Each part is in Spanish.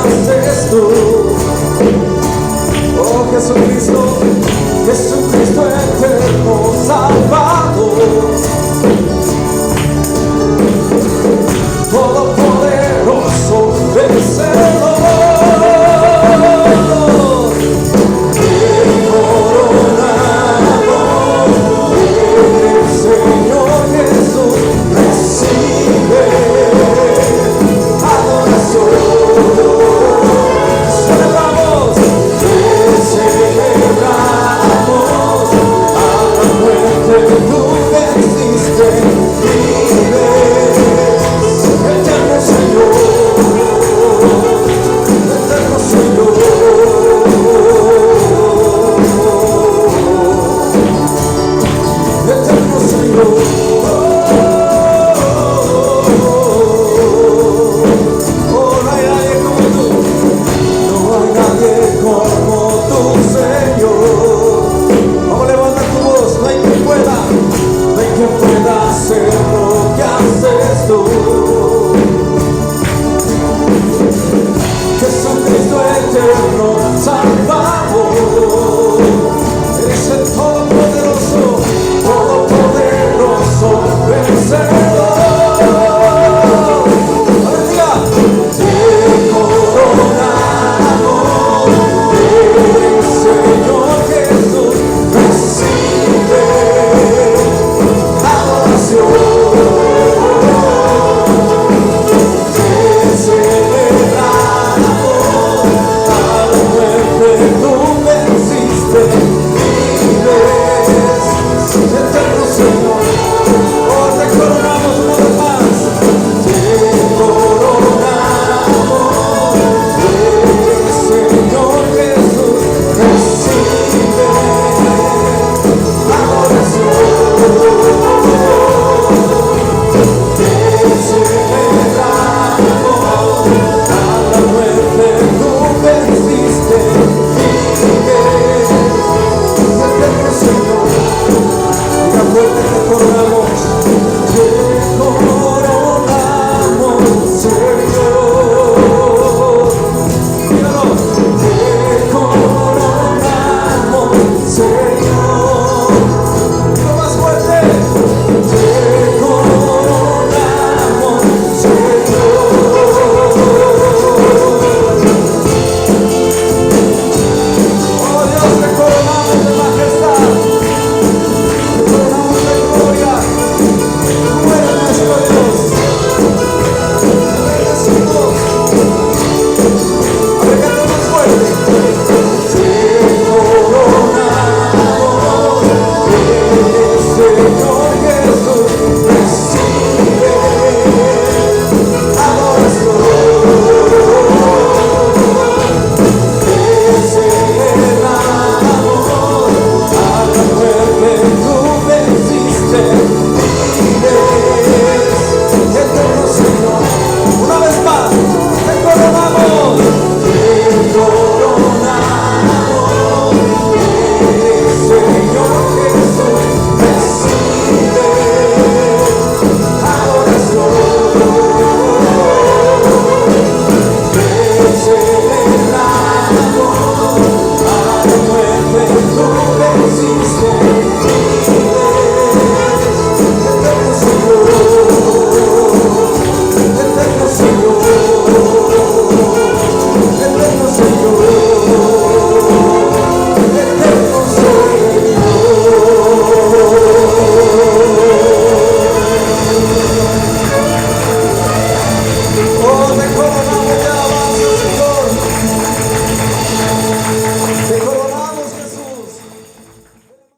haces tú. Oh Jesucristo, Jesucristo eterno Salvador, todopoderoso vencedor.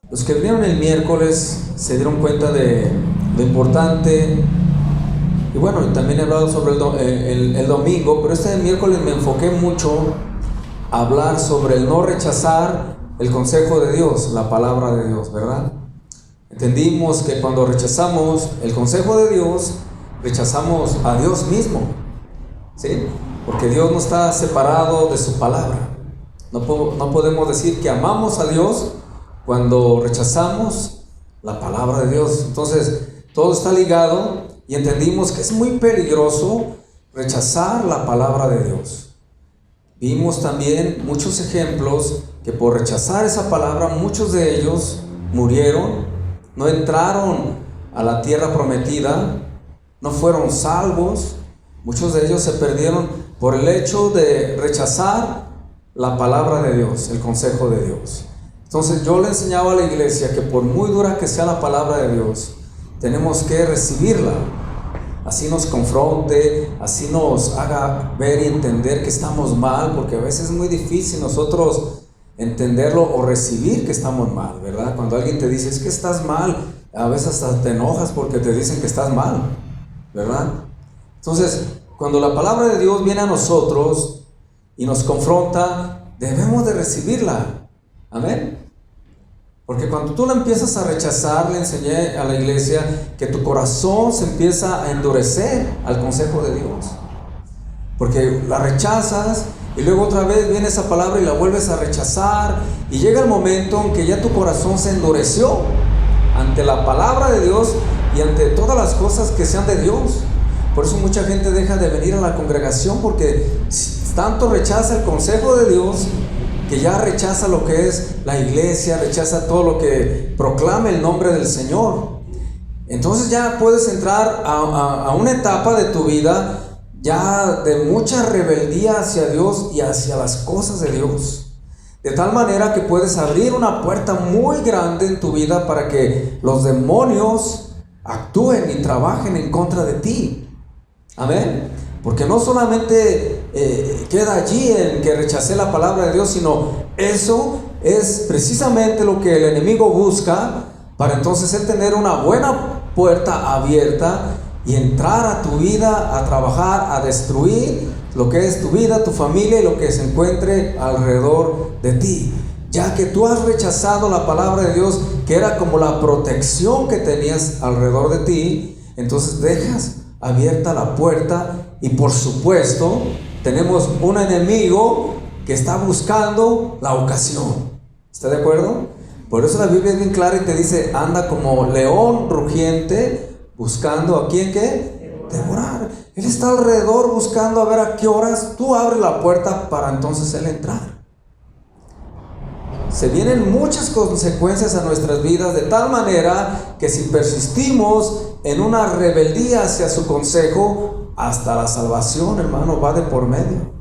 Los que vinieron el miércoles se dieron cuenta de lo importante, y bueno, también he hablado sobre el domingo, pero este miércoles me enfoqué mucho a hablar sobre el no rechazar el consejo de Dios, la palabra de Dios, ¿verdad? Entendimos que cuando rechazamos el consejo de Dios, rechazamos a Dios mismo, ¿sí? Porque Dios no está separado de su palabra. No podemos decir que amamos a Dios cuando rechazamos la palabra de Dios. Entonces, todo está ligado y entendimos que es muy peligroso rechazar la palabra de Dios. vimos también muchos ejemplos que por rechazar esa palabra, muchos de ellos murieron, no entraron a la tierra prometida, no fueron salvos. Muchos de ellos se perdieron por el hecho de rechazar la palabra de Dios, el consejo de Dios. Entonces yo le enseñaba a la iglesia que por muy dura que sea la palabra de Dios, tenemos que recibirla. Así nos confronte, así nos haga ver y entender que estamos mal, porque a veces es muy difícil nosotros entenderlo o recibir que estamos mal, ¿verdad? Cuando alguien te dice, es que estás mal, a veces hasta te enojas porque te dicen que estás mal, ¿verdad? Entonces, cuando la palabra de Dios viene a nosotros y nos confronta, debemos de recibirla. Amén. Porque cuando tú la empiezas a rechazar, le enseñé a la iglesia que tu corazón se empieza a endurecer al consejo de Dios. Porque la rechazas y luego otra vez viene esa palabra y la vuelves a rechazar, y llega el momento en que ya tu corazón se endureció ante la palabra de Dios y ante todas las cosas que sean de Dios. Por eso mucha gente deja de venir a la congregación, porque tanto rechaza el consejo de Dios que ya rechaza lo que es la iglesia, rechaza todo lo que proclame el nombre del Señor. Entonces ya puedes entrar a una etapa de tu vida ya de mucha rebeldía hacia Dios y hacia las cosas de Dios, de tal manera que puedes abrir una puerta muy grande en tu vida para que los demonios actúen y trabajen en contra de ti. Amén. Porque no solamente queda allí en que rechacé la palabra de Dios, sino eso es precisamente lo que el enemigo busca, para entonces él tener una buena puerta abierta y entrar a tu vida, a trabajar, a destruir lo que es tu vida, tu familia y lo que se encuentre alrededor de ti. Ya que tú has rechazado la palabra de Dios, que era como la protección que tenías alrededor de ti, entonces dejas abierta la puerta. Y por supuesto tenemos un enemigo que está buscando la ocasión. ¿Está de acuerdo? Por eso la Biblia es bien clara y te dice, anda como león rugiente buscando a quién, ¿qué? Devorar. Él está alrededor buscando a ver a qué horas tú abres la puerta para entonces él entrar. Se vienen muchas consecuencias a nuestras vidas, de tal manera que si persistimos en una rebeldía hacia su consejo, hasta la salvación, hermano, va de por medio.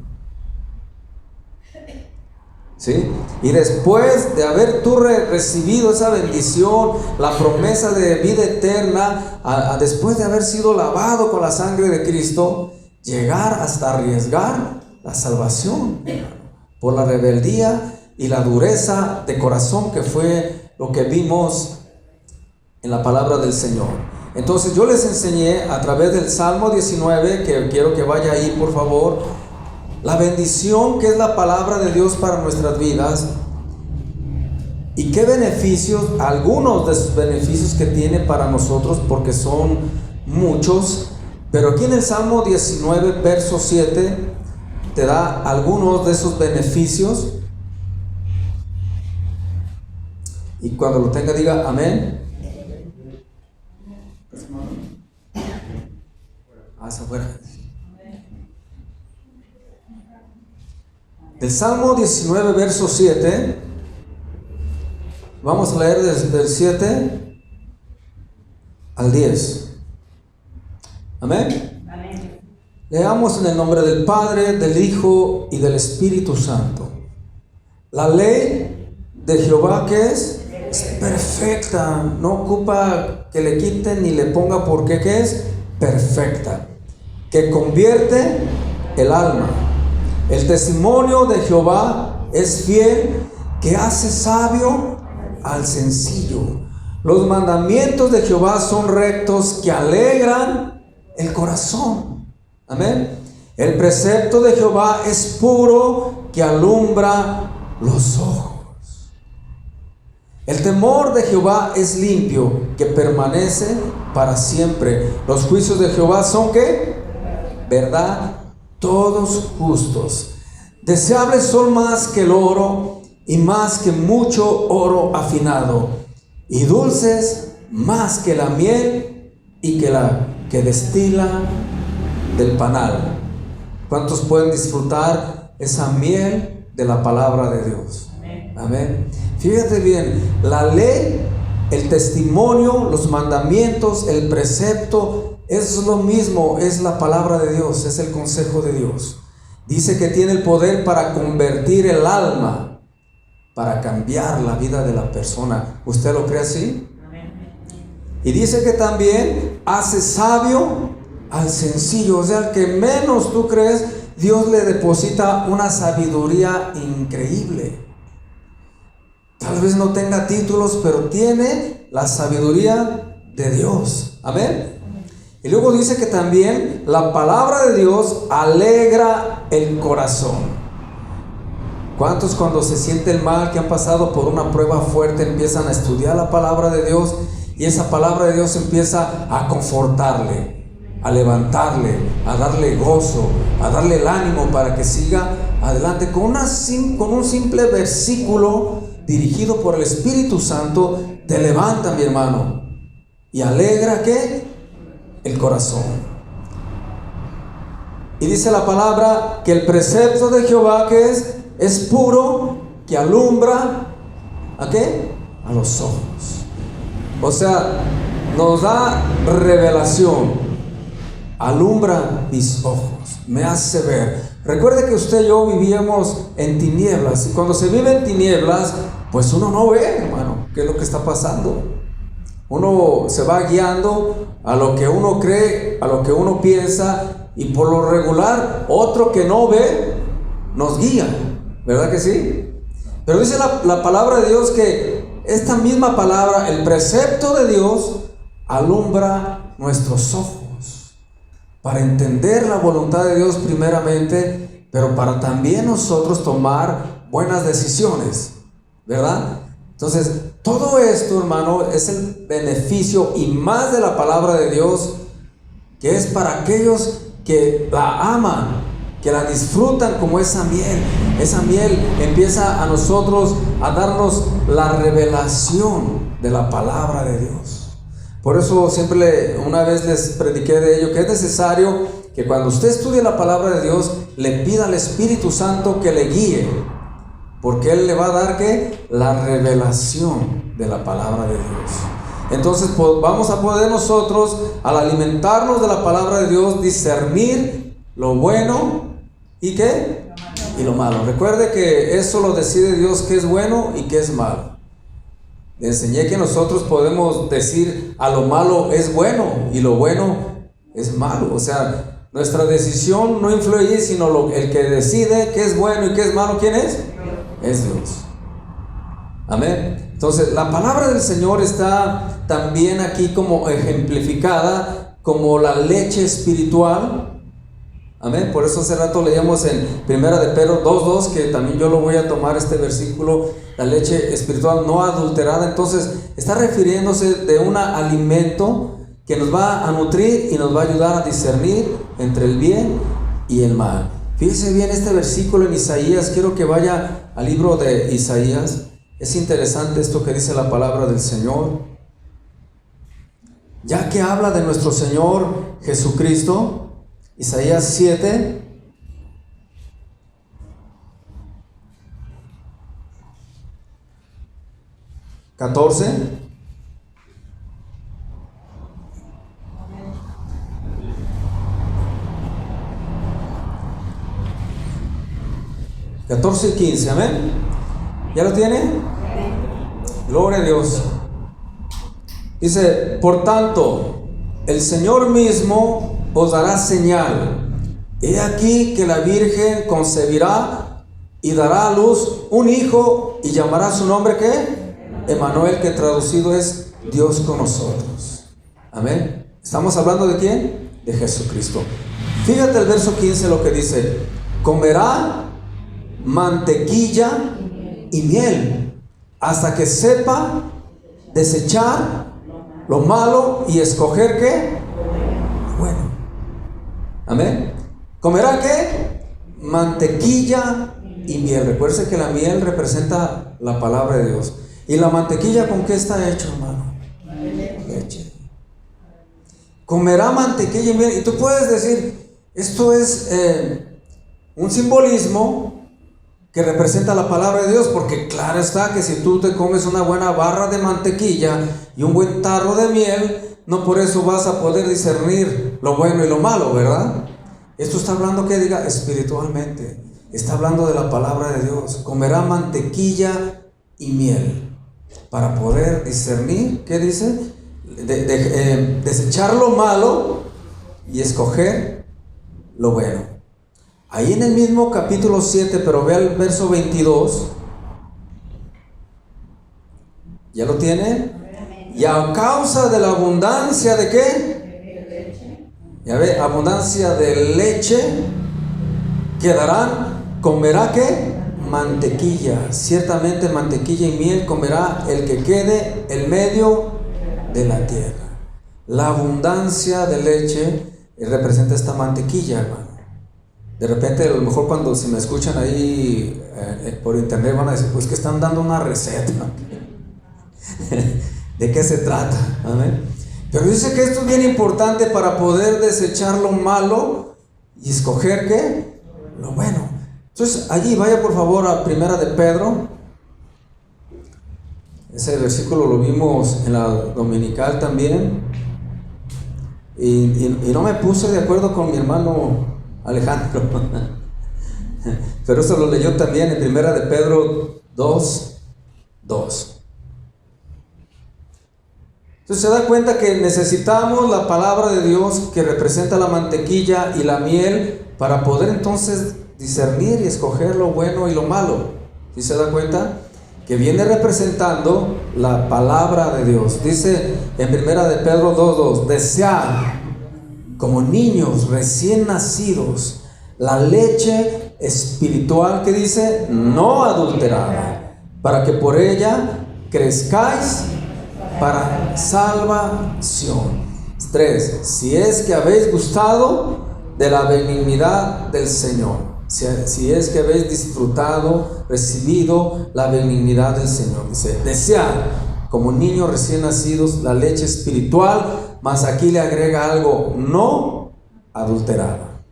¿Sí? Y después de haber tú recibido esa bendición, la promesa de vida eterna, después de haber sido lavado con la sangre de Cristo, llegar hasta arriesgar la salvación por la rebeldía y la dureza de corazón, que fue lo que vimos en la palabra del Señor. Entonces yo les enseñé a través del Salmo 19, que quiero que vaya ahí por favor, la bendición que es la palabra de Dios para nuestras vidas y qué beneficios, algunos de sus beneficios que tiene para nosotros, porque son muchos. Pero aquí en el Salmo 19 verso 7 te da algunos de esos beneficios, y cuando lo tenga diga amén. Hacia afuera. El Salmo 19 verso 7, vamos a leer desde el 7 al 10. Amén. Amén. Leamos en el nombre del Padre, del Hijo y del Espíritu Santo. La ley de Jehová, que es perfecta, no ocupa que le quiten ni le ponga por qué, que es perfecta, que convierte el alma. El testimonio de Jehová es fiel, que hace sabio al sencillo. Los mandamientos de Jehová son rectos, que alegran el corazón. Amén. El precepto de Jehová es puro, que alumbra los ojos. El temor de Jehová es limpio, que permanece para siempre. Los juicios de Jehová son ¿qué? Verdad, todos justos. Deseables son más que el oro, y más que mucho oro afinado, y dulces más que la miel y que la que destila del panal. ¿Cuántos pueden disfrutar esa miel de la palabra de Dios. Amén. Fíjate bien, la ley, el testimonio, los mandamientos, el precepto, es lo mismo, es la palabra de Dios, es el consejo de Dios. Dice que tiene el poder para convertir el alma, para cambiar la vida de la persona. ¿Usted lo cree así? Y dice que también hace sabio al sencillo, o sea, al que menos tú crees, Dios le deposita una sabiduría increíble. Tal vez no tenga títulos, pero tiene la sabiduría de Dios. Amén. Y luego dice que también la palabra de Dios alegra el corazón. ¿Cuántos cuando se sienten mal, que han pasado por una prueba fuerte, empiezan a estudiar la palabra de Dios y esa palabra de Dios empieza a confortarle, a levantarle, a darle gozo, a darle el ánimo para que siga adelante? Con un simple versículo dirigido por el Espíritu Santo te levanta, mi hermano, y alegra ¿qué? El corazón. Y dice la palabra que el precepto de Jehová que es puro, que alumbra ¿a qué? A los ojos. O sea, nos da revelación, alumbra mis ojos, me hace ver. Recuerde que usted y yo vivíamos en tinieblas, y cuando se vive en tinieblas, pues uno no ve, hermano, qué es lo que está pasando. Uno se va guiando a lo que uno cree, a lo que uno piensa, y por lo regular, otro que no ve, nos guía, ¿verdad que sí? Pero dice la palabra de Dios que esta misma palabra, el precepto de Dios, alumbra nuestros ojos, para entender la voluntad de Dios primeramente, pero para también nosotros tomar buenas decisiones, ¿verdad? Entonces, todo esto, hermano, es el beneficio y más de la palabra de Dios, que es para aquellos que la aman, que la disfrutan como esa miel. Esa miel empieza a nosotros a darnos la revelación de la palabra de Dios. Por eso siempre una vez les prediqué de ello, que es necesario que cuando usted estudie la palabra de Dios, le pida al Espíritu Santo que le guíe, porque Él le va a dar ¿qué? La revelación de la palabra de Dios. Entonces vamos a poder nosotros, al alimentarnos de la palabra de Dios, discernir lo bueno y ¿qué? Y lo malo. Recuerde que eso lo decide Dios, qué es bueno y qué es malo. Le enseñé que nosotros podemos decir a lo malo es bueno y lo bueno es malo. O sea, nuestra decisión no influye, sino el que decide qué es bueno y qué es malo, ¿quién es? Es Dios. Amén. Entonces, la palabra del Señor está también aquí como ejemplificada como la leche espiritual. Amén. Por eso hace rato leíamos en Primera de Pedro 2:2, que también yo lo voy a tomar este versículo, la leche espiritual no adulterada. Entonces, está refiriéndose de un alimento que nos va a nutrir y nos va a ayudar a discernir entre el bien y el mal. Fíjese bien este versículo en Isaías. Quiero que vaya al libro de Isaías. Es interesante esto que dice la palabra del Señor, ya que habla de nuestro Señor Jesucristo. Isaías 7, ¿14? ¿14 y 15? Amén. ¿Ya lo tiene? Gloria a Dios. Dice, por tanto, el Señor mismo os dará señal. He aquí que la Virgen concebirá y dará a luz un hijo y llamará su nombre ¿qué? Emmanuel, que traducido es Dios con nosotros. Amén. ¿Estamos hablando de quién? De Jesucristo. Fíjate el verso 15 lo que dice: comerá mantequilla y miel hasta que sepa desechar lo malo y escoger ¿qué? Bueno. Amén. ¿Comerá qué? Mantequilla y miel. Recuerde que la miel representa la palabra de Dios. ¿Y la mantequilla con qué está hecho, hermano? Leche. Comerá mantequilla y miel. Y tú puedes decir, esto es un simbolismo que representa la palabra de Dios, porque claro está que si tú te comes una buena barra de mantequilla y un buen tarro de miel, no por eso vas a poder discernir lo bueno y lo malo, ¿verdad? Esto está hablando, que diga, espiritualmente. Está hablando de la palabra de Dios. Comerá mantequilla y miel para poder discernir, ¿qué dice? Desechar lo malo y escoger lo bueno. Ahí en el mismo capítulo 7, pero ve al verso 22. ¿Ya lo tiene? Y a causa de la abundancia de ¿qué? Ya ve, abundancia de leche quedarán, comerá ¿qué? Mantequilla. Ciertamente mantequilla y miel comerá el que quede en medio de la tierra. La abundancia de leche representa esta mantequilla, hermano. De repente, a lo mejor cuando si me escuchan ahí por internet van a decir, pues que están dando una receta. ¿De qué se trata? ¿Amén? Pero dice que esto es bien importante para poder desechar lo malo y escoger ¿qué? Lo bueno. Entonces, allí vaya por favor a Primera de Pedro. Ese versículo lo vimos en la dominical también. Y no me puse de acuerdo con mi hermano Alejandro. Pero eso lo leyó también en Primera de Pedro 2:2. Entonces se da cuenta que necesitamos la palabra de Dios que representa la mantequilla y la miel para poder entonces discernir y escoger lo bueno y lo malo. ¿Sí se da cuenta? Que viene representando la palabra de Dios. Dice en Primera de Pedro 2:2, desead como niños recién nacidos la leche espiritual, que dice, no adulterada, para que por ella crezcáis para salvación. 3. Si es que habéis gustado de la benignidad del Señor, si es que habéis disfrutado, recibido la benignidad del Señor. Dice, desead como niños recién nacidos la leche espiritual, mas aquí le agrega algo, no adulterada.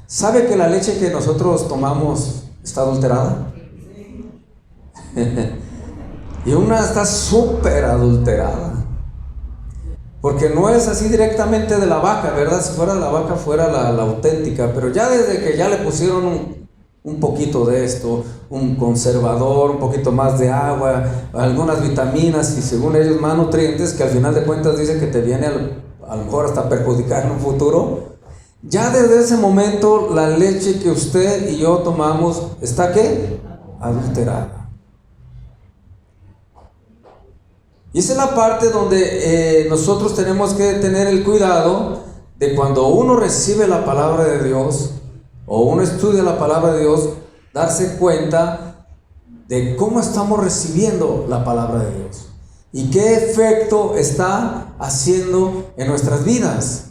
¿Sabe que la leche que nosotros tomamos está adulterada? Y una está súper adulterada, porque no es así directamente de la vaca, ¿verdad? Si fuera la vaca fuera la auténtica, pero ya desde que ya le pusieron un poquito de esto, un conservador, un poquito más de agua, algunas vitaminas y según ellos más nutrientes, que al final de cuentas dice que te viene a lo mejor hasta perjudicar en un futuro. Ya desde ese momento la leche que usted y yo tomamos está ¿qué? Adulterada. Y esa es la parte donde nosotros tenemos que tener el cuidado de cuando uno recibe la palabra de Dios o uno estudia la palabra de Dios, darse cuenta de cómo estamos recibiendo la palabra de Dios y qué efecto está haciendo en nuestras vidas.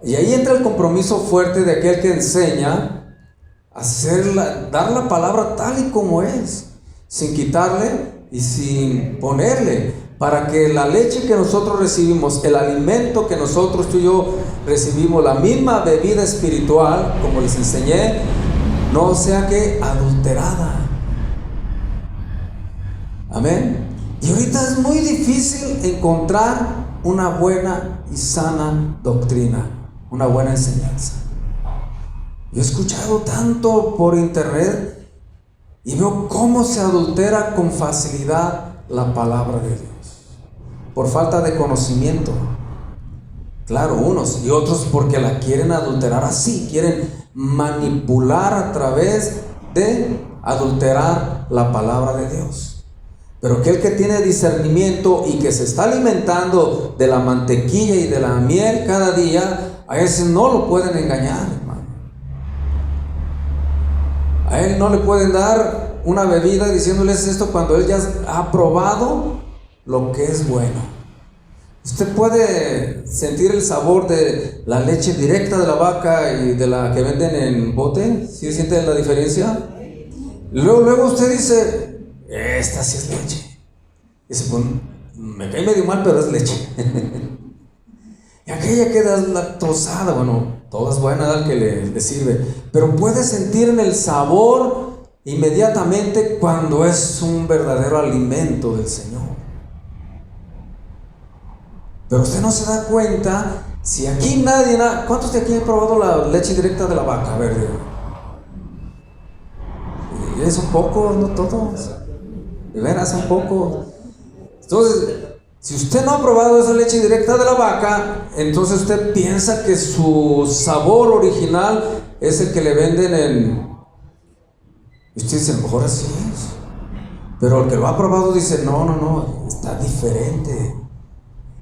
Y ahí entra el compromiso fuerte de aquel que enseña a dar la palabra tal y como es, sin quitarle y sin ponerle, para que la leche que nosotros recibimos, el alimento que nosotros, tú y yo recibimos, la misma bebida espiritual, como les enseñé, no sea que adulterada. Amén. Y ahorita es muy difícil encontrar una buena y sana doctrina, una buena enseñanza. Yo he escuchado tanto por internet y veo cómo se adultera con facilidad la palabra de Dios, por falta de conocimiento. Claro, unos y otros porque la quieren adulterar así, quieren manipular a través de adulterar la palabra de Dios. Pero aquel que tiene discernimiento y que se está alimentando de la mantequilla y de la miel cada día, a ese no lo pueden engañar, hermano. A él no le pueden dar una bebida diciéndoles esto cuando él ya ha probado lo que es bueno. Usted puede sentir el sabor de la leche directa de la vaca y de la que venden en bote. ¿Sí siente la diferencia? Luego usted dice, esta sí es leche. Dice, pues me cae medio mal, pero es leche. Y aquella queda lactosada. Bueno, Todo es bueno al que le sirve, pero puede sentir en el sabor inmediatamente cuando es un verdadero alimento del Señor. Pero usted no se da cuenta. Si aquí nadie, ¿cuántos de aquí han probado la leche directa de la vaca? A ver, digo. Es un poco, no todos. De veras, un poco. Entonces, si usted no ha probado esa leche directa de la vaca, entonces usted piensa que su sabor original es el que le venden en... Usted dice, a lo mejor así es. Pero el que lo ha probado dice, no, está diferente.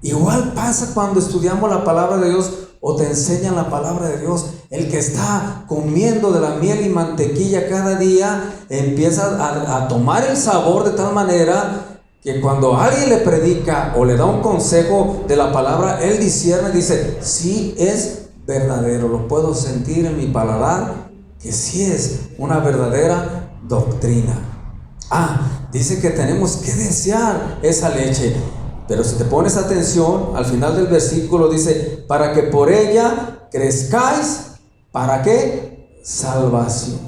Igual pasa cuando estudiamos la palabra de Dios o te enseñan la palabra de Dios. El que está comiendo de la miel y mantequilla cada día empieza a tomar el sabor de tal manera que cuando alguien le predica o le da un consejo de la palabra, él discierne y dice, sí es verdadero, lo puedo sentir en mi paladar, que sí es una verdadera doctrina. Dice que tenemos que desear esa leche. Pero si te pones atención, al final del versículo dice, para que por ella crezcáis, ¿para qué? Salvación.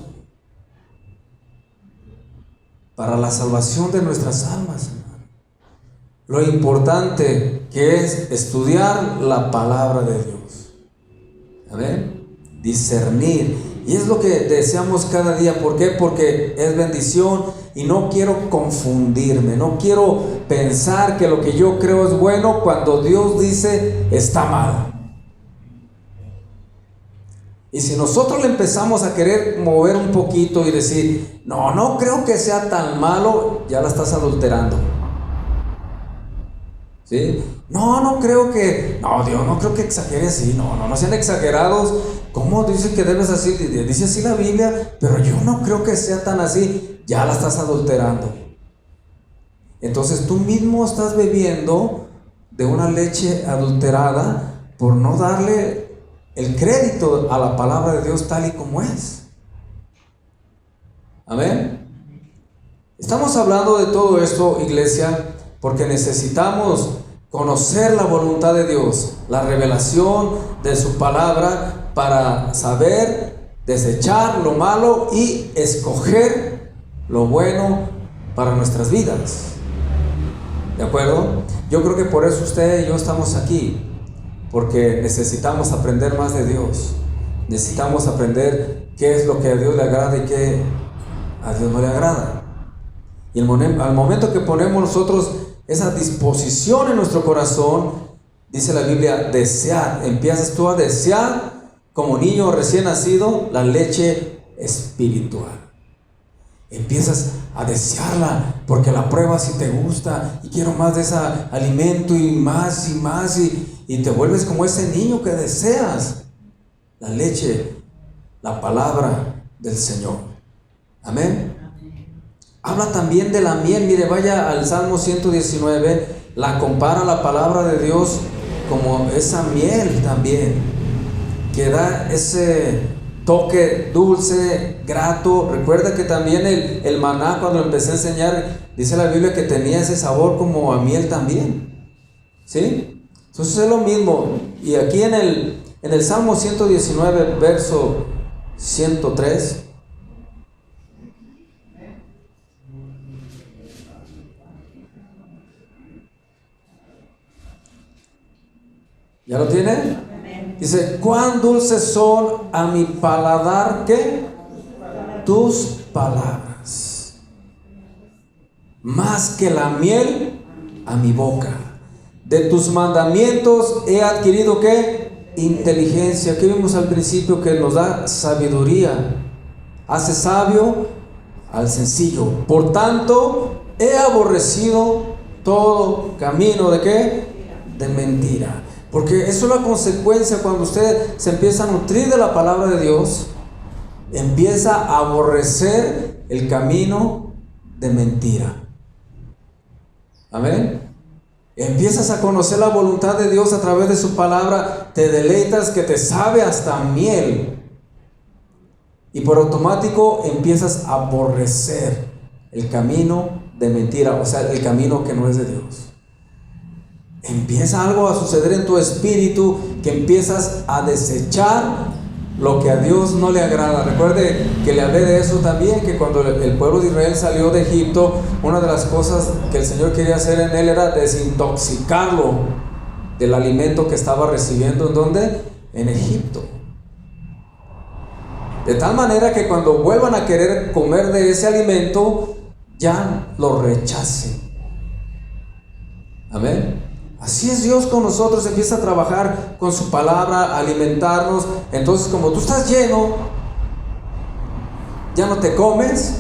Para la salvación de nuestras almas, hermano. Lo importante que es estudiar la palabra de Dios. Amén. Discernir. Y es lo que deseamos cada día. ¿Por qué? Porque es bendición y no quiero confundirme. No quiero pensar que lo que yo creo es bueno cuando Dios dice está mal. Y si nosotros le empezamos a querer mover un poquito y decir, no creo que sea tan malo, ya la estás adulterando. ¿Sí? No creo que, Dios, no creo que exagere así, no sean exagerados. ¿Cómo dice que debes así? Dice así la Biblia, pero yo no creo que sea tan así. Ya la estás adulterando. Entonces tú mismo estás bebiendo de una leche adulterada por no darle el crédito a la palabra de Dios tal y como es. Amén. Estamos hablando de todo esto, iglesia, porque necesitamos conocer la voluntad de Dios, la revelación de su palabra, para saber desechar lo malo y escoger lo bueno para nuestras vidas. ¿De acuerdo? Yo creo que por eso usted y yo estamos aquí, porque necesitamos aprender más de Dios. Necesitamos aprender qué es lo que a Dios le agrada y qué a Dios no le agrada. Y al momento que ponemos nosotros esa disposición en nuestro corazón, dice la Biblia, desear. Empiezas tú a desear, como niño recién nacido, la leche espiritual. Empiezas a desearla porque la pruebas si te gusta y quiero más de ese alimento y más y te vuelves como ese niño que deseas la leche, la palabra del Señor. Amén. Habla también de la miel. Mire, vaya al Salmo 119, la compara la palabra de Dios como esa miel también, que da ese toque dulce, grato. Recuerda que también el maná, cuando empecé a enseñar, dice la Biblia que tenía ese sabor como a miel también. ¿Sí? Entonces es lo mismo. Y aquí en el Salmo 119, verso 103, ¿ya lo tiene? Dice, cuán dulces son a mi paladar, ¿qué? Tus palabras, más que la miel a mi boca. De tus mandamientos he adquirido, ¿qué? Inteligencia. Que vimos al principio que nos da sabiduría. Hace sabio al sencillo. Por tanto, he aborrecido todo camino ¿de qué? De mentira. Porque eso es la consecuencia cuando usted se empieza a nutrir de la palabra de Dios, empieza a aborrecer el camino de mentira. Amén. Empiezas a conocer la voluntad de Dios a través de su palabra, te deleitas que te sabe hasta miel. Y por automático empiezas a aborrecer el camino de mentira, o sea, el camino que no es de Dios. Empieza algo a suceder en tu espíritu que empiezas a desechar lo que a Dios no le agrada. Recuerde que le hablé de eso también, que cuando el pueblo de Israel salió de Egipto, una de las cosas que el Señor quería hacer en él era desintoxicarlo del alimento que estaba recibiendo. ¿En dónde? En Egipto. De tal manera que cuando vuelvan a querer comer de ese alimento, ya lo rechacen. Amén. Así es Dios con nosotros, empieza a trabajar con su palabra, a alimentarnos. Entonces, como tú estás lleno, ya no te comes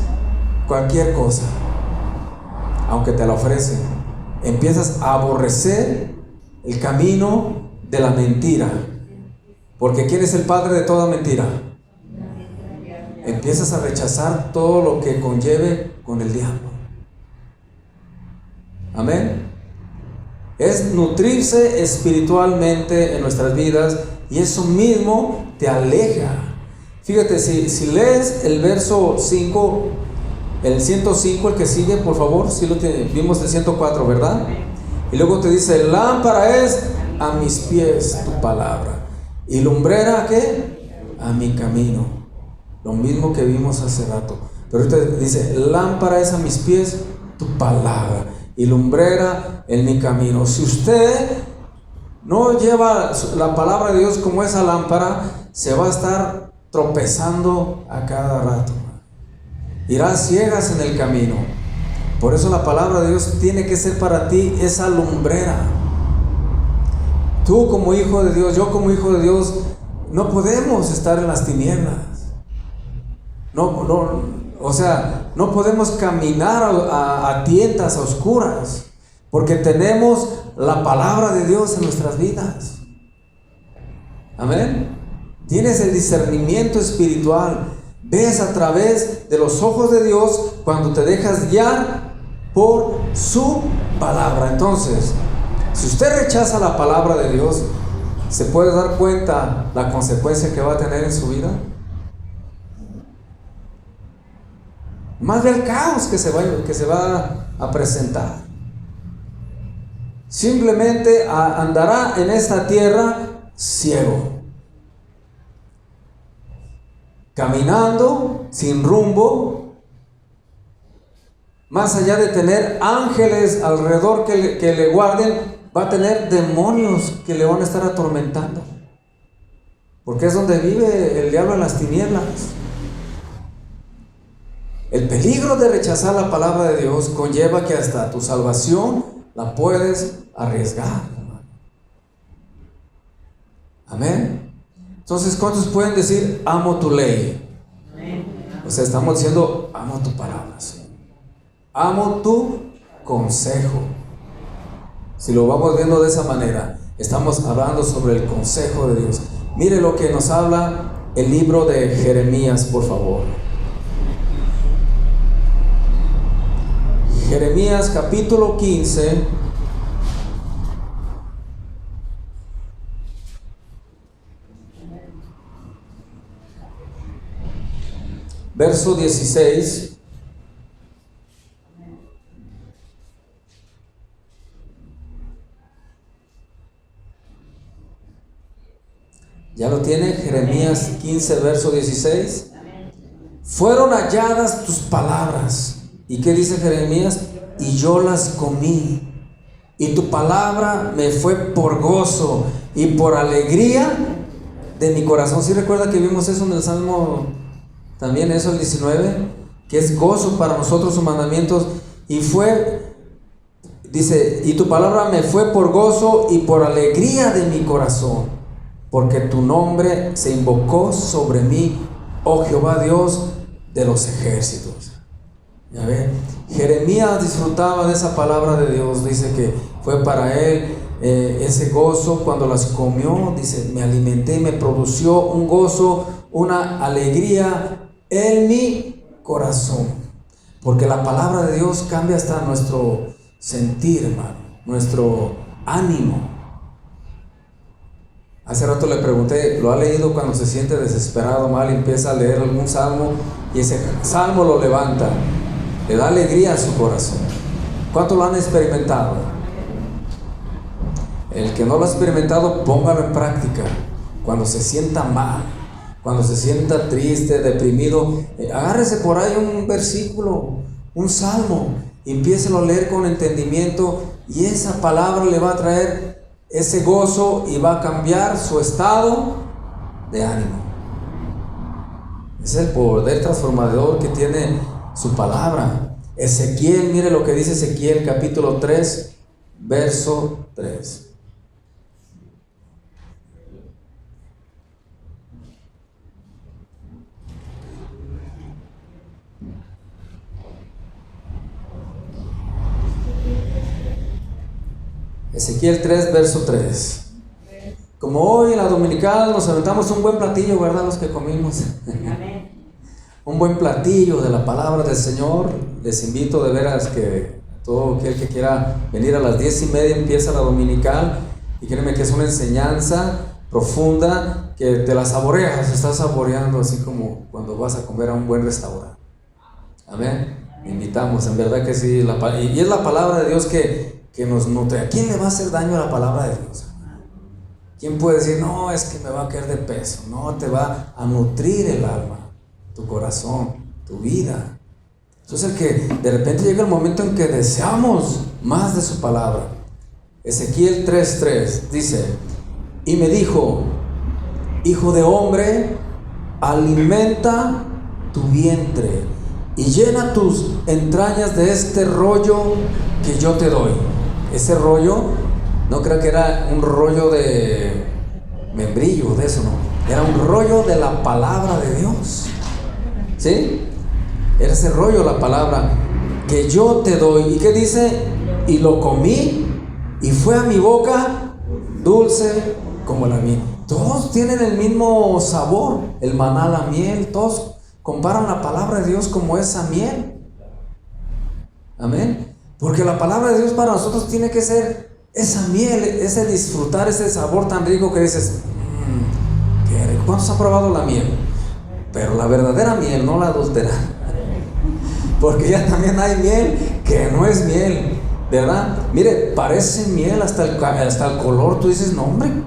cualquier cosa, aunque te la ofrecen. Empiezas a aborrecer el camino de la mentira, porque ¿quién es el padre de toda mentira? Empiezas a rechazar todo lo que conlleve con el diablo. Amén. Es nutrirse espiritualmente en nuestras vidas, y eso mismo te aleja. Fíjate, si lees el verso 5, el 105, el que sigue, por favor, si lo vimos el 104, ¿verdad? Y luego te dice, lámpara es a mis pies tu palabra, y lumbrera, ¿qué? A mi camino. Lo mismo que vimos hace rato. Pero ahorita dice, lámpara es a mis pies tu palabra, y lumbrera en mi camino. Si usted no lleva la palabra de Dios como esa lámpara, se va a estar tropezando a cada rato. Irá ciegas en el camino. Por eso la palabra de Dios tiene que ser para ti esa lumbrera. Tú como hijo de Dios, yo como hijo de Dios, no podemos estar en las tinieblas. No podemos caminar a tientas, a oscuras, porque tenemos la palabra de Dios en nuestras vidas. Amén. Tienes el discernimiento espiritual. Ves a través de los ojos de Dios cuando te dejas guiar por su palabra. Entonces, si usted rechaza la palabra de Dios, ¿se puede dar cuenta la consecuencia que va a tener en su vida? Más del caos que se va a presentar. Simplemente andará en esta tierra ciego, caminando sin rumbo. Más allá de tener ángeles alrededor que le guarden, va a tener demonios que le van a estar atormentando, porque es donde vive el diablo, en las tinieblas. El peligro de rechazar la palabra de Dios conlleva que hasta tu salvación la puedes arriesgar. Amén. Entonces, ¿cuántos pueden decir, amo tu ley? O sea, estamos diciendo, amo tu palabra, ¿sí? Amo tu consejo. Si lo vamos viendo de esa manera, estamos hablando sobre el consejo de Dios. Mire lo que nos habla el libro de Jeremías, por favor. Jeremías capítulo 15, verso 16. ¿Ya lo tiene? Jeremías 15, verso 16. Fueron halladas tus palabras. ¿Y qué dice Jeremías? Y yo las comí, y tu palabra me fue por gozo y por alegría de mi corazón. ¿Sí recuerda que vimos eso en el Salmo también, eso el 19? Que es gozo para nosotros sus mandamientos. Y dice, y tu palabra me fue por gozo y por alegría de mi corazón, porque tu nombre se invocó sobre mí, oh Jehová Dios de los ejércitos. Ya ven, Jeremías disfrutaba de esa palabra de Dios. Dice que fue para él ese gozo cuando las comió. Dice, me alimenté y me produjo un gozo, una alegría en mi corazón. Porque la palabra de Dios cambia hasta nuestro sentir, hermano, nuestro ánimo. Hace rato le pregunté, ¿lo ha leído cuando se siente desesperado, mal, y empieza a leer algún salmo y ese salmo lo levanta? Le da alegría a su corazón. ¿Cuánto lo han experimentado? el que no lo ha experimentado, póngalo en práctica. Cuando se sienta mal, cuando se sienta triste, deprimido, agárrese por ahí un versículo, un salmo, y empiécelo a leer con entendimiento, y esa palabra le va a traer ese gozo y va a cambiar su estado de ánimo. Es el poder transformador que tiene su palabra. Ezequiel, mire lo que dice Ezequiel capítulo 3, verso 3. Ezequiel 3, verso 3. Como hoy en la dominical nos aventamos un buen platillo, ¿verdad? Los que comimos. Un buen platillo de la palabra del Señor. Les invito de veras que todo aquel que quiera venir a las 10:30 empieza la dominical. Y créeme que es una enseñanza profunda que te la saboreas, estás saboreando así como cuando vas a comer a un buen restaurante. Amén. Invitamos, en verdad que sí. Y es la palabra de Dios que nos nutre. ¿A quién le va a hacer daño la palabra de Dios? ¿Quién puede decir, no, es que me va a caer de peso? No, te va a nutrir el alma, tu corazón, tu vida. Entonces, el que de repente llega el momento en que deseamos más de su palabra. Ezequiel 3:3 dice: y me dijo, hijo de hombre, alimenta tu vientre y llena tus entrañas de este rollo que yo te doy. Ese rollo, no creo que era un rollo de membrillo, de eso no, era un rollo de la palabra de Dios. ¿Sí? Era ese rollo, la palabra que yo te doy. ¿Y qué dice? Y lo comí y fue a mi boca dulce como la miel. Todos tienen el mismo sabor, el maná, la miel. Todos comparan la palabra de Dios como esa miel. Amén. Porque la palabra de Dios para nosotros tiene que ser esa miel, ese disfrutar, ese sabor tan rico que dices, qué rico. ¿Cuántos han probado la miel? Pero la verdadera miel, no la adulterada. Porque ya también hay miel que no es miel, ¿verdad? Mire, parece miel hasta el color. Tú dices, no, hombre.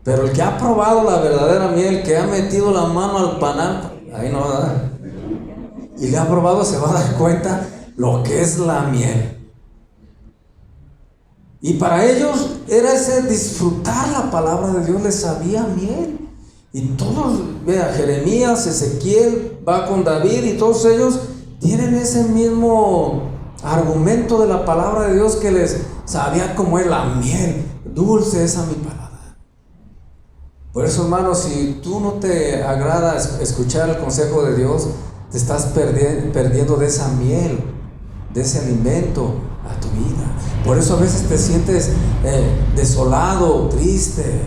Pero el que ha probado la verdadera miel, que ha metido la mano al panal, ahí no, ¿verdad? Y le ha probado, se va a dar cuenta lo que es la miel. Y para ellos era ese disfrutar la palabra de Dios, les sabía miel. Y todos, vea, Jeremías, Ezequiel, va con David, y todos ellos tienen ese mismo argumento de la palabra de Dios, que les sabía como es la miel, dulce esa mi palabra. Por eso, hermanos, si tú no te agrada escuchar el consejo de Dios, te estás perdiendo de esa miel, de ese alimento a tu vida. Por eso a veces te sientes desolado, triste,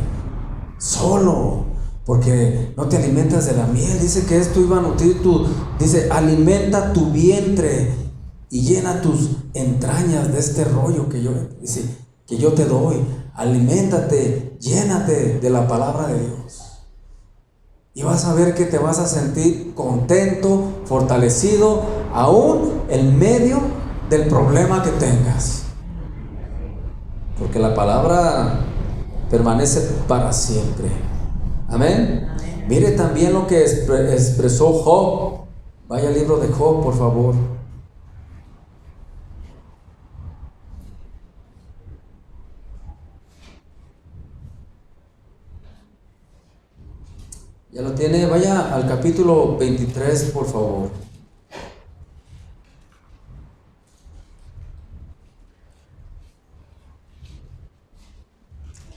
solo, porque no te alimentas de la miel. Dice que esto iba a nutrir dice, alimenta tu vientre y llena tus entrañas de este rollo que yo te doy. Aliméntate, llénate de la palabra de Dios. Y vas a ver que te vas a sentir contento, fortalecido, aún en medio del problema que tengas. Porque la palabra permanece para siempre. Amén. Mire también lo que expresó Job. Vaya al libro de Job, por favor. ¿Ya lo tiene? Vaya al capítulo 23, por favor.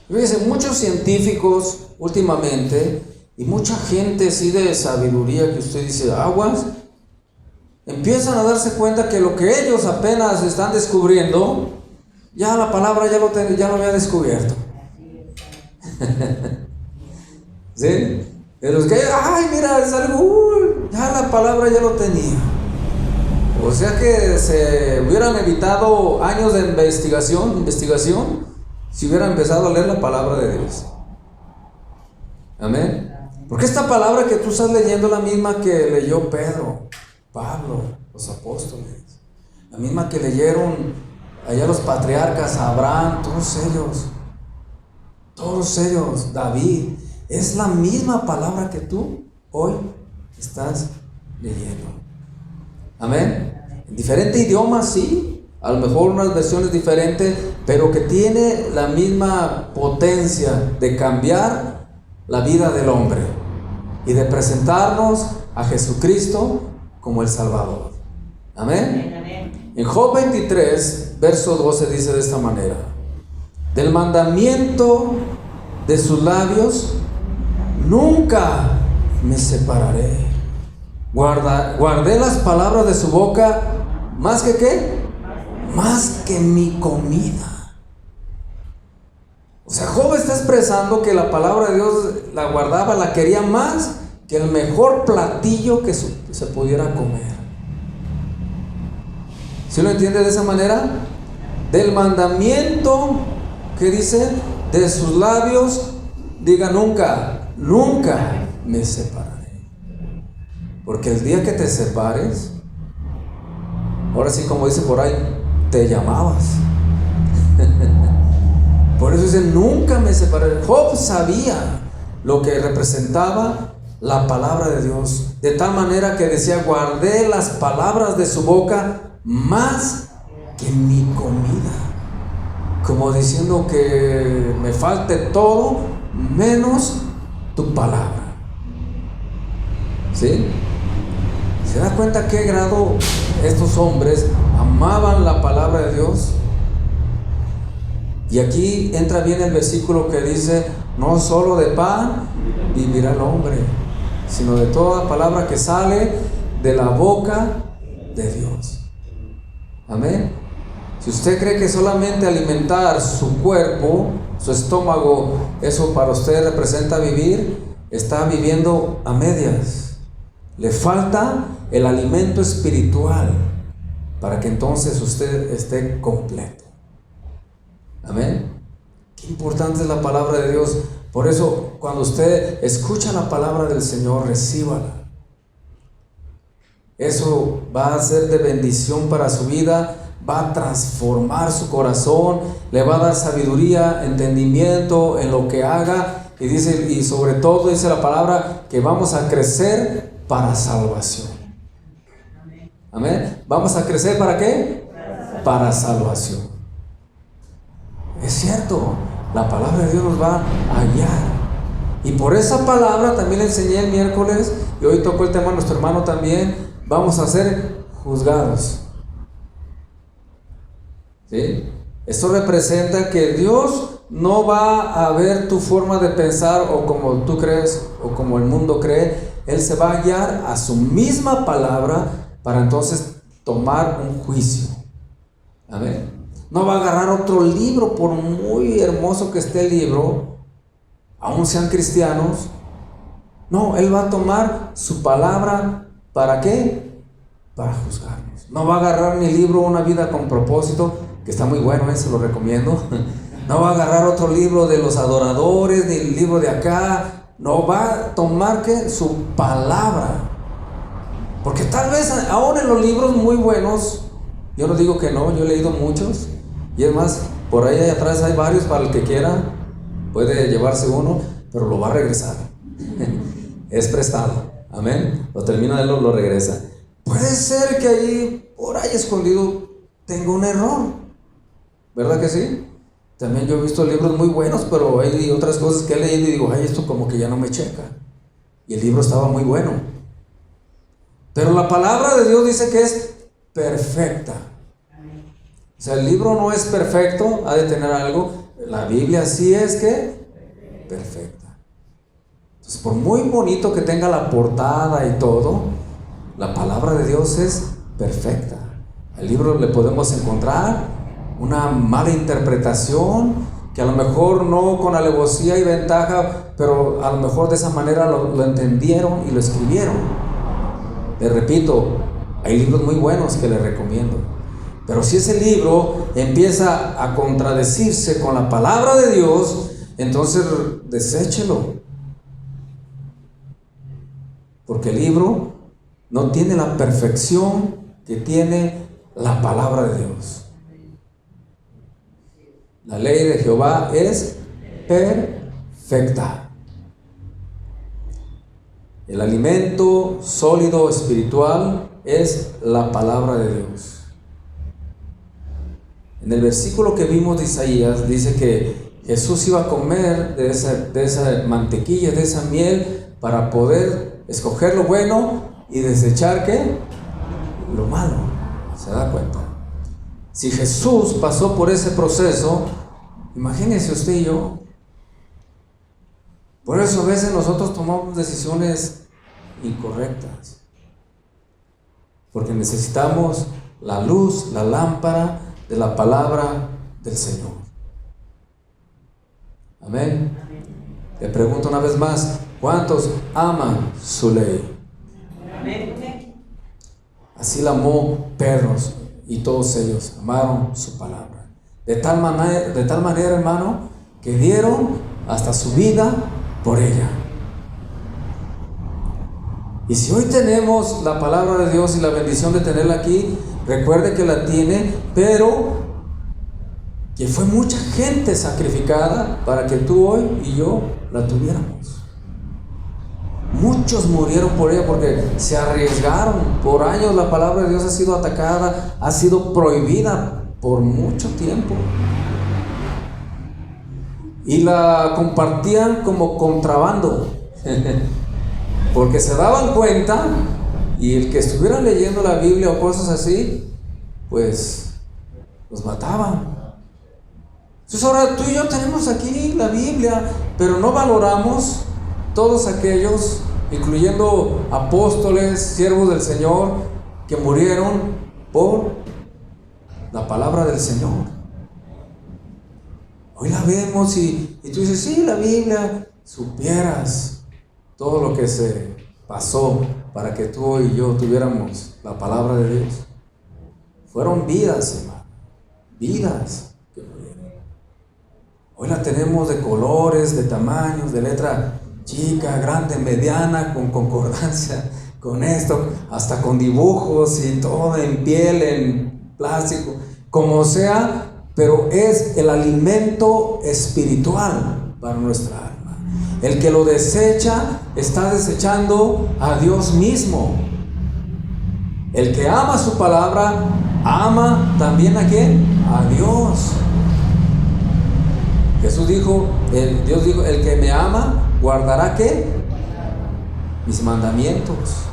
Fíjense, muchos científicos últimamente y mucha gente así de sabiduría que usted dice, aguas, empiezan a darse cuenta que lo que ellos apenas están descubriendo, ya la palabra ya lo había descubierto. ¿Sí? De los que, ay, mira, es algo, ya la palabra ya lo tenía. O sea que se hubieran evitado años de investigación, si hubieran empezado a leer la palabra de Dios. Amén. Porque esta palabra que tú estás leyendo es la misma que leyó Pedro, Pablo, los apóstoles, la misma que leyeron allá los patriarcas, Abraham, todos ellos, David, es la misma palabra que tú hoy estás leyendo. Amén. En diferente idioma, sí, a lo mejor unas versiones diferentes, pero que tiene la misma potencia de cambiar la vida del hombre y de presentarnos a Jesucristo como el Salvador. Amén. Amén. En Job 23, verso 12 dice de esta manera: del mandamiento de sus labios nunca me separaré. Guardé las palabras de su boca más que ¿qué? Más que mi comida. O sea, Job está expresando que la palabra de Dios la guardaba, la quería más que el mejor platillo que se pudiera comer. ¿Sí lo entiende de esa manera? Del mandamiento, ¿qué dice? De sus labios, diga nunca, nunca me separaré. Porque el día que te separes, ahora sí, como dice por ahí, te llamabas. Por eso dice, nunca me separaré. Job sabía lo que representaba la palabra de Dios, de tal manera que decía, guardé las palabras de su boca más que mi comida, como diciendo que me falte todo menos tu palabra. ¿Sí? ¿Se da cuenta a qué grado estos hombres amaban la palabra de Dios? Y aquí entra bien el versículo que dice, no solo de pan vivirá el hombre, sino de toda palabra que sale de la boca de Dios. Amén. Si usted cree que solamente alimentar su cuerpo, su estómago, eso para usted representa vivir, está viviendo a medias. Le falta el alimento espiritual para que entonces usted esté completo. Amén. Qué importante es la palabra de Dios. Por eso, cuando usted escucha la palabra del Señor, recíbala. Eso va a ser de bendición para su vida, va a transformar su corazón, le va a dar sabiduría, entendimiento en lo que haga. Y dice, y sobre todo dice la palabra, que vamos a crecer para salvación. Amén. ¿Vamos a crecer para qué? Para salvación. Es cierto, la palabra de Dios nos va a guiar. Y por esa palabra también le enseñé el miércoles, y hoy tocó el tema a nuestro hermano también, vamos a ser juzgados. ¿Sí? Esto representa que Dios no va a ver tu forma de pensar o como tú crees o como el mundo cree. Él se va a guiar a su misma palabra para entonces tomar un juicio. Amén. No va a agarrar otro libro, por muy hermoso que esté el libro, aun sean cristianos. No, Él va a tomar su palabra, ¿para qué? Para juzgarnos. No va a agarrar ni el libro Una vida con propósito, que está muy bueno, se lo recomiendo. No va a agarrar otro libro de los adoradores, ni el libro de acá. No, va a tomar ¿qué? Su palabra. Porque tal vez aún en los libros muy buenos, yo no digo que no, yo he leído muchos, y es más, por ahí atrás hay varios para el que quiera, puede llevarse uno, pero lo va a regresar. Es prestado, amén. Lo termina de lo regresa. Puede ser que ahí, por ahí escondido, tenga un error, ¿verdad que sí? También yo he visto libros muy buenos, pero hay otras cosas que he leído y digo, ay, esto como que ya no me checa. Y el libro estaba muy bueno. Pero la palabra de Dios dice que es perfecta. O sea, el libro no es perfecto, ha de tener algo. La Biblia sí es que perfecta. Entonces, por muy bonito que tenga la portada y todo, la palabra de Dios es perfecta. Al libro le podemos encontrar una mala interpretación, que a lo mejor no con alevosía y ventaja, pero a lo mejor de esa manera lo entendieron y lo escribieron. Les repito, hay libros muy buenos que les recomiendo. Pero si ese libro empieza a contradecirse con la palabra de Dios, entonces deséchelo. Porque el libro no tiene la perfección que tiene la palabra de Dios. La ley de Jehová es perfecta. El alimento sólido espiritual es la palabra de Dios. En el versículo que vimos de Isaías dice que Jesús iba a comer de esa mantequilla, de esa miel, para poder escoger lo bueno y desechar ¿qué? Lo malo. ¿Se da cuenta? Si Jesús pasó por ese proceso, imagínense usted y yo. Por eso a veces nosotros tomamos decisiones incorrectas, porque necesitamos la luz, la lámpara de la palabra del Señor. Amén. Te pregunto una vez más, ¿cuántos aman su ley? Así la amó Pedro y todos ellos amaron su palabra. De tal manera, hermano, que dieron hasta su vida por ella. Y si hoy tenemos la palabra de Dios y la bendición de tenerla aquí, recuerde que la tiene, pero que fue mucha gente sacrificada para que tú hoy y yo la tuviéramos. Muchos murieron por ella porque se arriesgaron. Por años la palabra de Dios ha sido atacada, ha sido prohibida por mucho tiempo. Y la compartían como contrabando. Porque se daban cuenta, y el que estuviera leyendo la Biblia o cosas así, pues los mataban. Entonces ahora tú y yo tenemos aquí la Biblia, pero no valoramos todos aquellos, incluyendo apóstoles, siervos del Señor, que murieron por la palabra del Señor. Hoy la vemos y tú dices, sí, la Biblia, supieras todo lo que se pasó para que tú y yo tuviéramos la palabra de Dios. Fueron vidas, hermano, vidas que murieron. Hoy la tenemos de colores, de tamaños, de letra chica, grande, mediana, con concordancia, con esto, hasta con dibujos y todo en piel, en plástico, como sea, pero es el alimento espiritual para nuestra alma. El que lo desecha está desechando a Dios mismo. El que ama su palabra ama también a ¿quién? A Dios. Jesús dijo, Dios dijo, el que me ama guardará ¿qué? Mis mandamientos.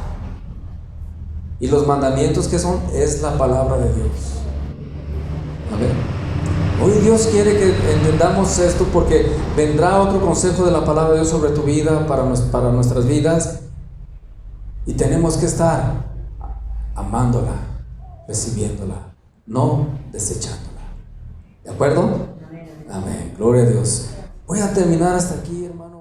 Y los mandamientos que son es la palabra de Dios. Amén. Hoy Dios quiere que entendamos esto, porque vendrá otro consejo de la palabra de Dios sobre tu vida, para nuestras vidas, y tenemos que estar amándola, recibiéndola, no desechándola. ¿De acuerdo? Amén. Gloria a Dios. Voy a terminar hasta aquí, hermano.